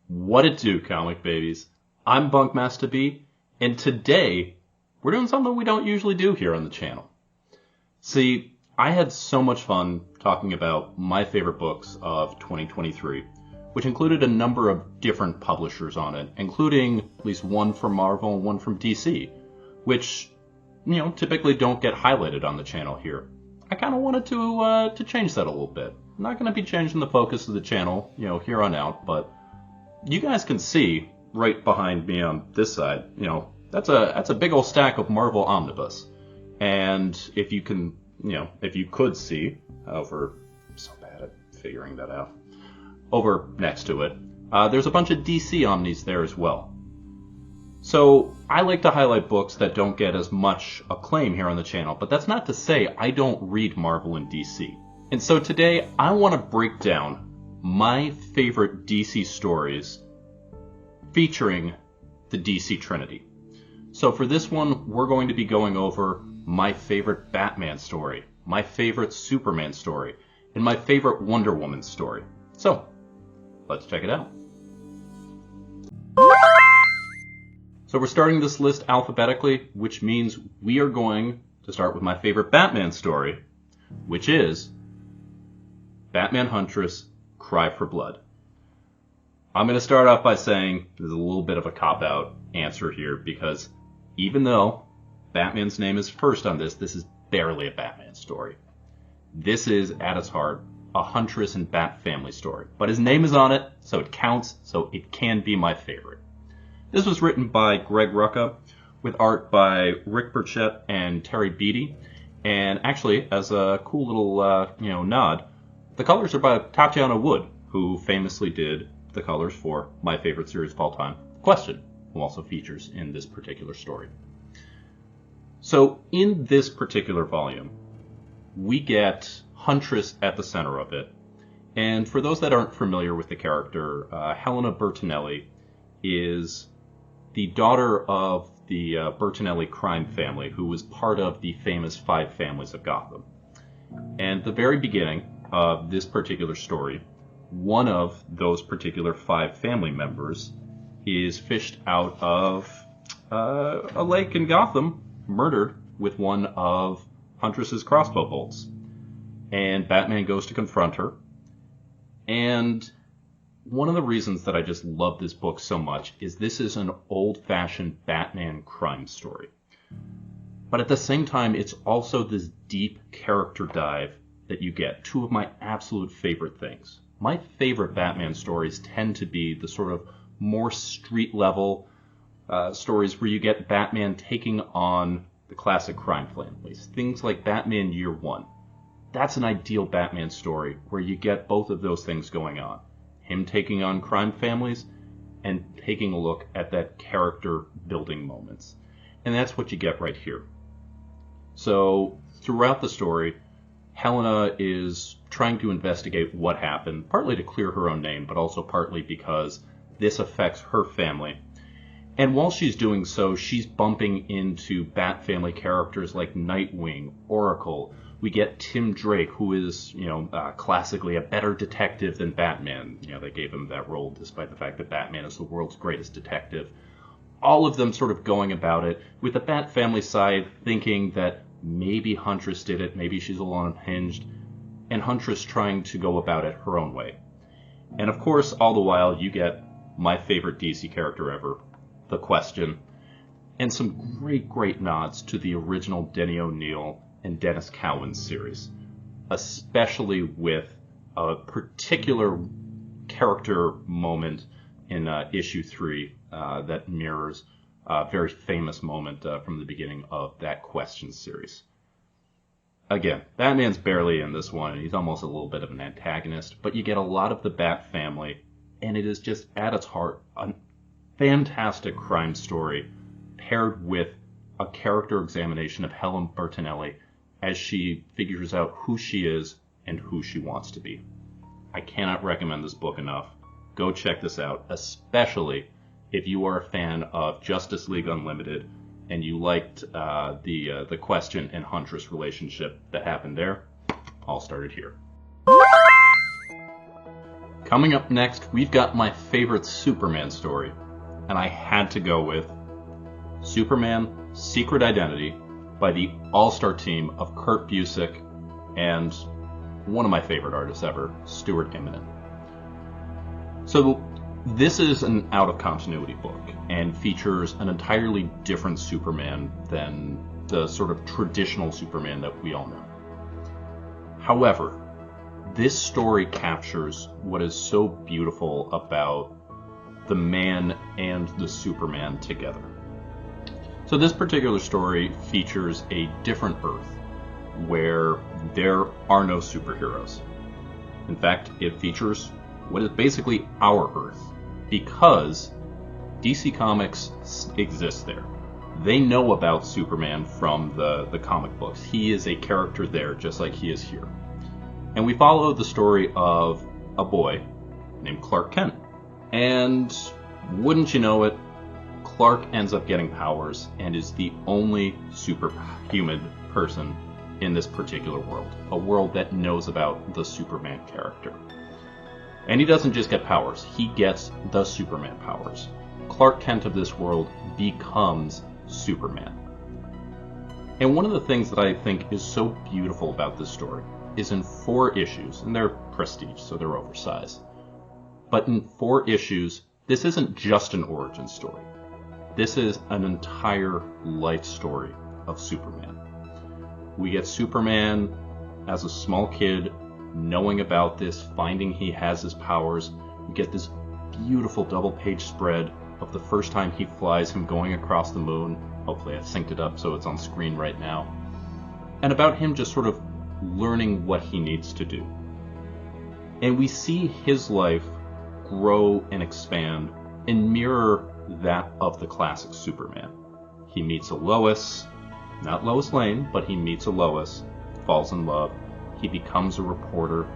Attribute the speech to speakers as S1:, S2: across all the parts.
S1: What it do, comic babies? I'm Bunkmaster B, and today we're doing something we don't usually do here on the channel. See, I had so much fun talking about my favorite books of 2023, which included a number of different publishers on it, including at least one from Marvel and one from DC, which, typically don't get highlighted on the channel here. I kind of wanted to change that a little bit. I'm not going to be changing the focus of the channel, here on out, but you guys can see right behind me on this side, that's a big old stack of Marvel Omnibus. And if you could see, however, I'm so bad at figuring that out, over next to it, there's a bunch of DC Omnis there as well. So I like to highlight books that don't get as much acclaim here on the channel, but that's not to say I don't read Marvel and DC. And so today I want to break down my favorite DC stories featuring the DC Trinity. So for this one, we're going to be going over my favorite Batman story, my favorite Superman story, and my favorite Wonder Woman story. So let's check it out. So we're starting this list alphabetically, which means we are going to start with my favorite Batman story, which is Batman Huntress, Cry for Blood. I'm going to start off by saying there's a little bit of a cop-out answer here, because even though Batman's name is first on this is barely a Batman story. This is, at its heart, a Huntress and Bat family story. But his name is on it, so it counts, so it can be my favorite. This was written by Greg Rucka, with art by Rick Burchett and Terry Beattie. And actually, as a cool little nod, the colors are by Tatiana Wood, who famously did the colors for my favorite series of all time, Question, who also features in this particular story. So in this particular volume, we get Huntress at the center of it. And for those that aren't familiar with the character, Helena Bertinelli is the daughter of the Bertinelli crime family, who was part of the famous Five Families of Gotham. And the very beginning of this particular story, one of those particular five family members is fished out of a lake in Gotham, murdered with one of Huntress's crossbow bolts. And Batman goes to confront her. And one of the reasons that I just love this book so much is this is an old-fashioned Batman crime story. But at the same time, it's also this deep character dive that you get. Two of my absolute favorite things. My favorite Batman stories tend to be the sort of more street-level stories where you get Batman taking on the classic crime families. Things like Batman Year One. That's an ideal Batman story where you get both of those things going on. Him taking on crime families and taking a look at that character building moments. And that's what you get right here. So throughout the story, Helena is trying to investigate what happened, partly to clear her own name, but also partly because this affects her family. And while she's doing so, she's bumping into Bat family characters like Nightwing, Oracle. We get Tim Drake, who is, classically a better detective than Batman. They gave him that role despite the fact that Batman is the world's greatest detective. All of them sort of going about it with the Bat family side thinking that maybe Huntress did it, maybe she's a little unhinged, and Huntress trying to go about it her own way. And of course, all the while, you get my favorite DC character ever, the Question, and some great nods to the original Denny O'Neil and Dennis Cowan series, especially with a particular character moment in issue 3 that mirrors a very famous moment from the beginning of that Question series. Again, Batman's barely in this one, and he's almost a little bit of an antagonist, but you get a lot of the Bat family, and it is just, at its heart, a fantastic crime story paired with a character examination of Helen Bertinelli as she figures out who she is and who she wants to be. I cannot recommend this book enough. Go check this out, especially if you are a fan of Justice League Unlimited and you liked the Question and Huntress relationship that happened there. All started here. Coming up next, we've got my favorite Superman story, and I had to go with Superman Secret Identity by the all-star team of Kurt Busiek and one of my favorite artists ever, Stuart Immonen. So this is an out-of-continuity book and features an entirely different Superman than the sort of traditional Superman that we all know. However, this story captures what is so beautiful about the man and the Superman together. So this particular story features a different Earth where there are no superheroes. In fact, it features what is basically our Earth, because DC Comics exists there. They know about Superman from the comic books. He is a character there just like he is here. And we follow the story of a boy named Clark Kent. And wouldn't you know it, Clark ends up getting powers and is the only superhuman person in this particular world. A world that knows about the Superman character. And he doesn't just get powers, he gets the Superman powers. Clark Kent of this world becomes Superman. And one of the things that I think is so beautiful about this story is in 4 issues, and they're prestige, so they're oversized. But in 4 issues, this isn't just an origin story. This is an entire life story of Superman. We get Superman as a small kid, knowing about this, finding he has his powers. We get this beautiful double-page spread of the first time he flies, him going across the moon. Hopefully I synced it up so it's on screen right now. And about him just sort of learning what he needs to do. And we see his life grow and expand and mirror that of the classic Superman. He meets a Lois, not Lois Lane, but he meets a Lois, falls in love, he becomes a reporter,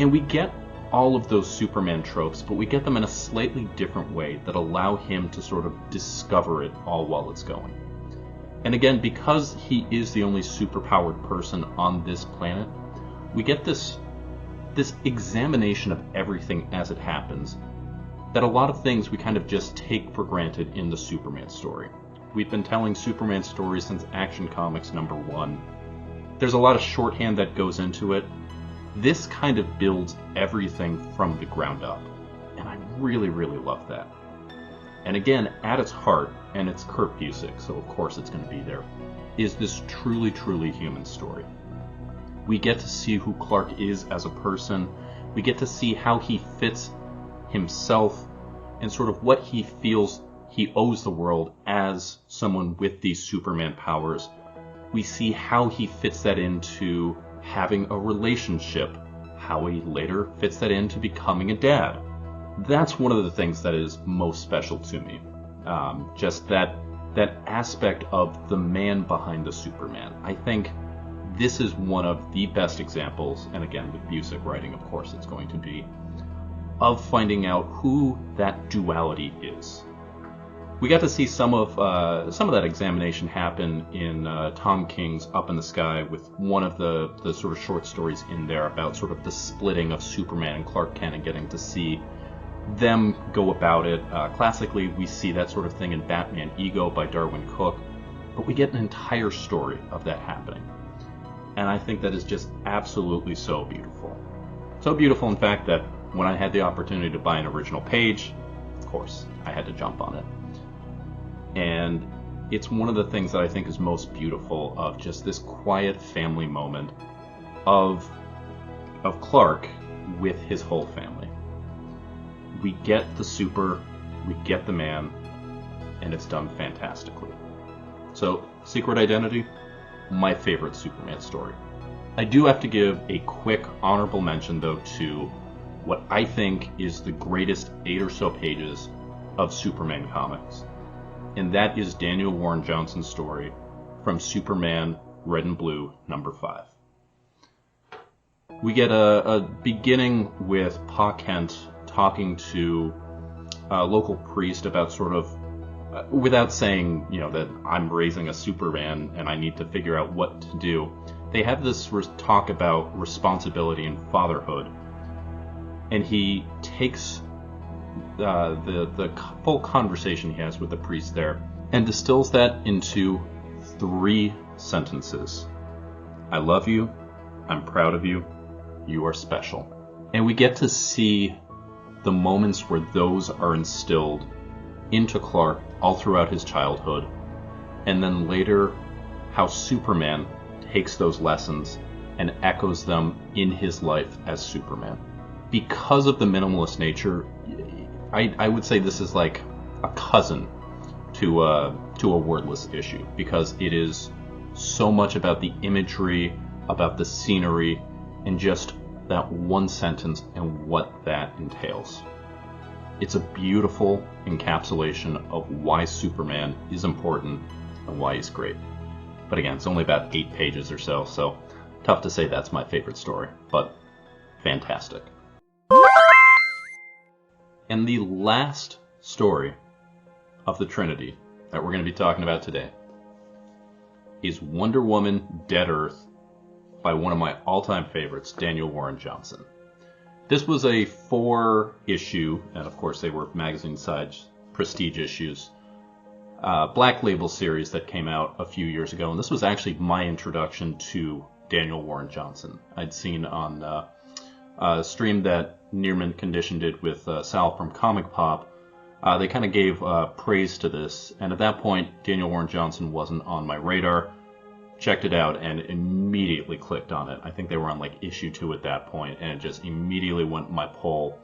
S1: and we get all of those Superman tropes, but we get them in a slightly different way that allow him to sort of discover it all while it's going. And again, because he is the only superpowered person on this planet, we get this examination of everything as it happens, that a lot of things we kind of just take for granted in the Superman story. We've been telling Superman stories since Action Comics #1. There's a lot of shorthand that goes into it. This kind of builds everything from the ground up, and I really, really love that. And again, at its heart, and it's Kurt Busiek, so of course it's going to be there, is this truly, truly human story. We get to see who Clark is as a person. We get to see how he fits himself and sort of what he feels he owes the world as someone with these Superman powers. We see how he fits that into having a relationship, how he later fits that into becoming a dad. That's one of the things that is most special to me. Just that aspect of the man behind the Superman. I think this is one of the best examples, and again with Busiek writing, of course it's going to be, of finding out who that duality is. We got to see some of that examination happen in Tom King's Up in the Sky, with one of the sort of short stories in there about sort of the splitting of Superman and Clark Kent and getting to see them go about it. Classically, we see that sort of thing in Batman Ego by Darwin Cook, but we get an entire story of that happening. And I think that is just absolutely so beautiful. So beautiful, in fact, that when I had the opportunity to buy an original page, of course, I had to jump on it. And it's one of the things that I think is most beautiful of just this quiet family moment of Clark with his whole family. We get the super, we get the man, and it's done fantastically. So, Secret Identity, my favorite Superman story. I do have to give a quick honorable mention, though, to what I think is the greatest 8 or so pages of Superman comics. And that is Daniel Warren Johnson's story from Superman Red and Blue #5. We get a beginning with Pa Kent talking to a local priest about sort of, without saying, that I'm raising a Superman and I need to figure out what to do. They have this talk about responsibility and fatherhood. and he takes the full conversation he has with the priest there and distills that into 3 sentences. I love you. I'm proud of you. You are special. And we get to see the moments where those are instilled into Clark all throughout his childhood, and then later how Superman takes those lessons and echoes them in his life as Superman. Because of the minimalist nature, I would say this is like a cousin to a wordless issue, because it is so much about the imagery, about the scenery, and just that one sentence and what that entails. It's a beautiful encapsulation of why Superman is important and why he's great. But again, it's only about 8 pages or so, so tough to say that's my favorite story, but fantastic. And the last story of the Trinity that we're going to be talking about today is Wonder Woman Dead Earth by one of my all-time favorites, Daniel Warren Johnson. This was a 4-issue, and of course they were magazine-sized prestige issues, Black Label series that came out a few years ago, and this was actually my introduction to Daniel Warren Johnson. I'd seen on a stream that Nearman Condition did with Sal from Comic Pop. They kind of gave praise to this, and at that point Daniel Warren Johnson wasn't on my radar. Checked it out and immediately clicked on it. I think they were on like issue 2 at that point, and it just immediately went my poll,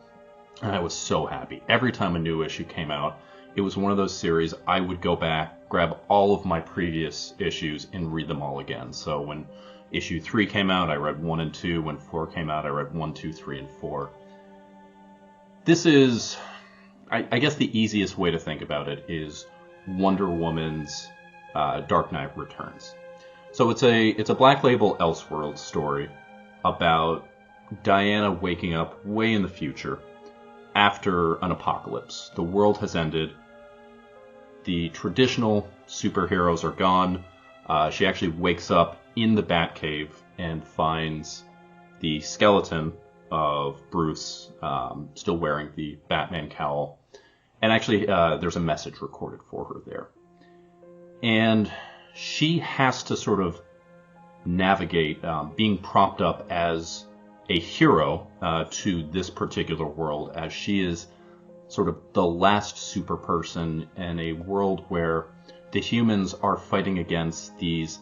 S1: and I was so happy. Every time a new issue came out, it was one of those series I would go back, grab all of my previous issues, and read them all again. So when issue 3 came out, I read 1 and 2. When 4 came out, I read 1, 2, 3, and 4. This is, I guess the easiest way to think about it is Wonder Woman's Dark Knight Returns. So it's a Black Label Elseworld story about Diana waking up way in the future after an apocalypse. The world has ended. The traditional superheroes are gone. She actually wakes up in the Batcave and finds the skeleton of Bruce still wearing the Batman cowl. And actually there's a message recorded for her there. And she has to sort of navigate being propped up as a hero to this particular world, as she is sort of the last super person in a world where the humans are fighting against these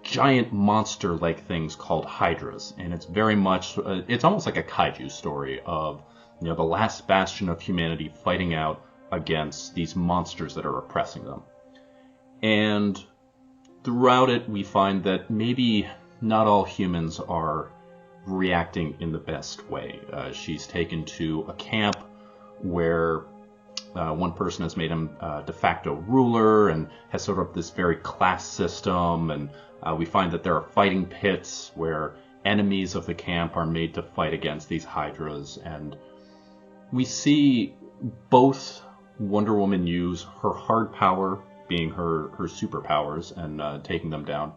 S1: giant monster-like things called hydras. And it's very much, it's almost like a kaiju story of, the last bastion of humanity fighting out against these monsters that are oppressing them. And throughout it, we find that maybe not all humans are reacting in the best way. She's taken to a camp where one person has made him de facto ruler and has sort of this very class system, and we find that there are fighting pits where enemies of the camp are made to fight against these hydras, and we see both Wonder Woman use her hard power, being her superpowers and taking them down,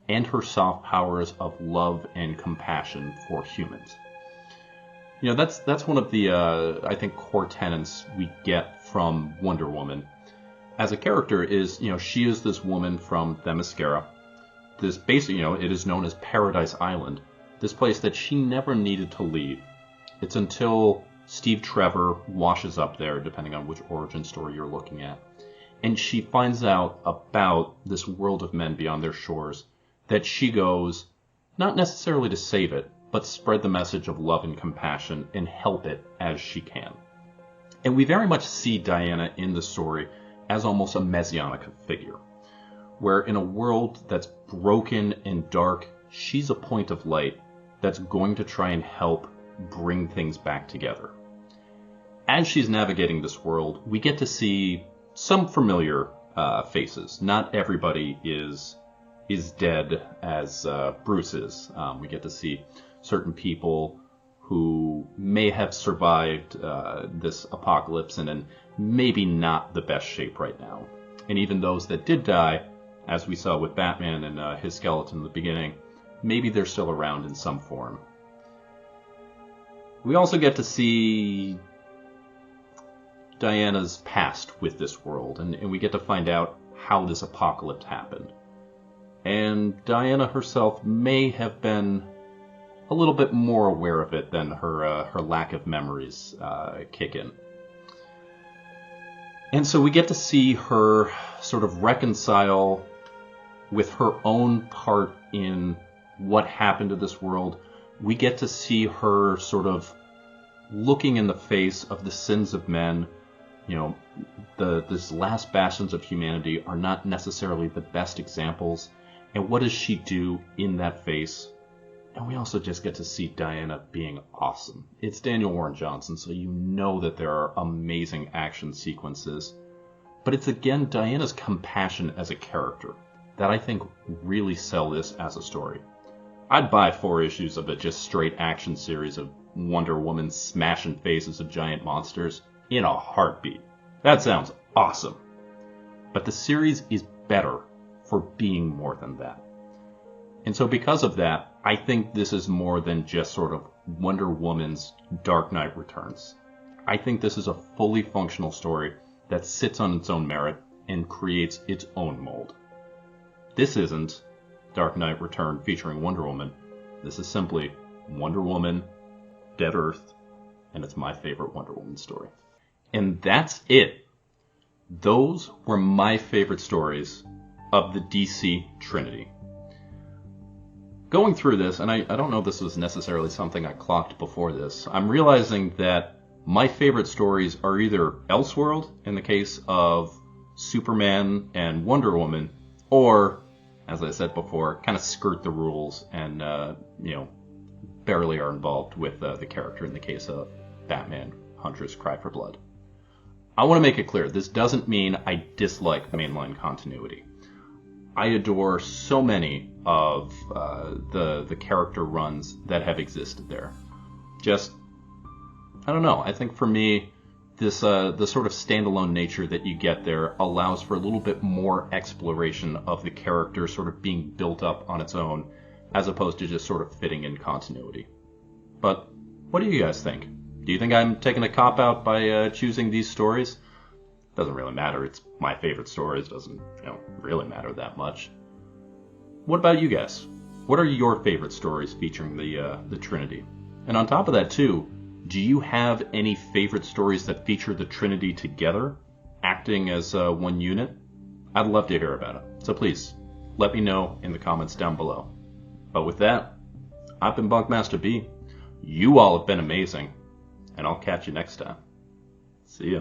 S1: and her soft powers of love and compassion for humans. That's one of the, I think, core tenets we get from Wonder Woman as a character is, she is this woman from Themyscira. This basically, it is known as Paradise Island, this place that she never needed to leave. It's until Steve Trevor washes up there, depending on which origin story you're looking at. And she finds out about this world of men beyond their shores, that she goes, not necessarily to save it, but spread the message of love and compassion and help it as she can. And we very much see Diana in the story as almost a messianic figure, where in a world that's broken and dark, she's a point of light that's going to try and help bring things back together. As she's navigating this world, we get to see some familiar faces. Not everybody is dead as Bruce is. We get to see certain people who may have survived this apocalypse and in maybe not the best shape right now. And even those that did die, as we saw with Batman and his skeleton in the beginning, maybe they're still around in some form. We also get to see Diana's past with this world, and we get to find out how this apocalypse happened. And Diana herself may have been a little bit more aware of it than her lack of memories kick in. And so we get to see her sort of reconcile with her own part in what happened to this world. We get to see her sort of looking in the face of the sins of men. You know, these last bastions of humanity are not necessarily the best examples. And what does she do in that face? And we also just get to see Diana being awesome. It's Daniel Warren Johnson, so you know that there are amazing action sequences. But it's again Diana's compassion as a character that I think really sell this as a story. I'd buy 4 issues of a just straight action series of Wonder Woman smashing faces of giant monsters in a heartbeat. That sounds awesome. But the series is better for being more than that. And so because of that, I think this is more than just sort of Wonder Woman's Dark Knight Returns. I think this is a fully functional story that sits on its own merit and creates its own mold. This isn't Dark Knight Return featuring Wonder Woman. This is simply Wonder Woman, Dead Earth, and it's my favorite Wonder Woman story. And that's it. Those were my favorite stories of the DC Trinity. Going through this, and I don't know if this was necessarily something I clocked before this, I'm realizing that my favorite stories are either Elseworld, in the case of Superman and Wonder Woman, or, as I said before, kind of skirt the rules and, barely are involved with the character in the case of Batman, Huntress, Cry for Blood. I want to make it clear, this doesn't mean I dislike mainline continuity. I adore so many of the character runs that have existed there. Just, I don't know, I think for me, this the sort of standalone nature that you get there allows for a little bit more exploration of the character sort of being built up on its own, as opposed to just sort of fitting in continuity. But what do you guys think? Do you think I'm taking a cop-out by choosing these stories? Doesn't really matter. It's my favorite stories. Doesn't really matter that much. What about you guys? What are your favorite stories featuring the Trinity? And on top of that too, do you have any favorite stories that feature the Trinity together, acting as one unit? I'd love to hear about it. So please, let me know in the comments down below. But with that, I've been Bunkmaster B. You all have been amazing, and I'll catch you next time. See ya.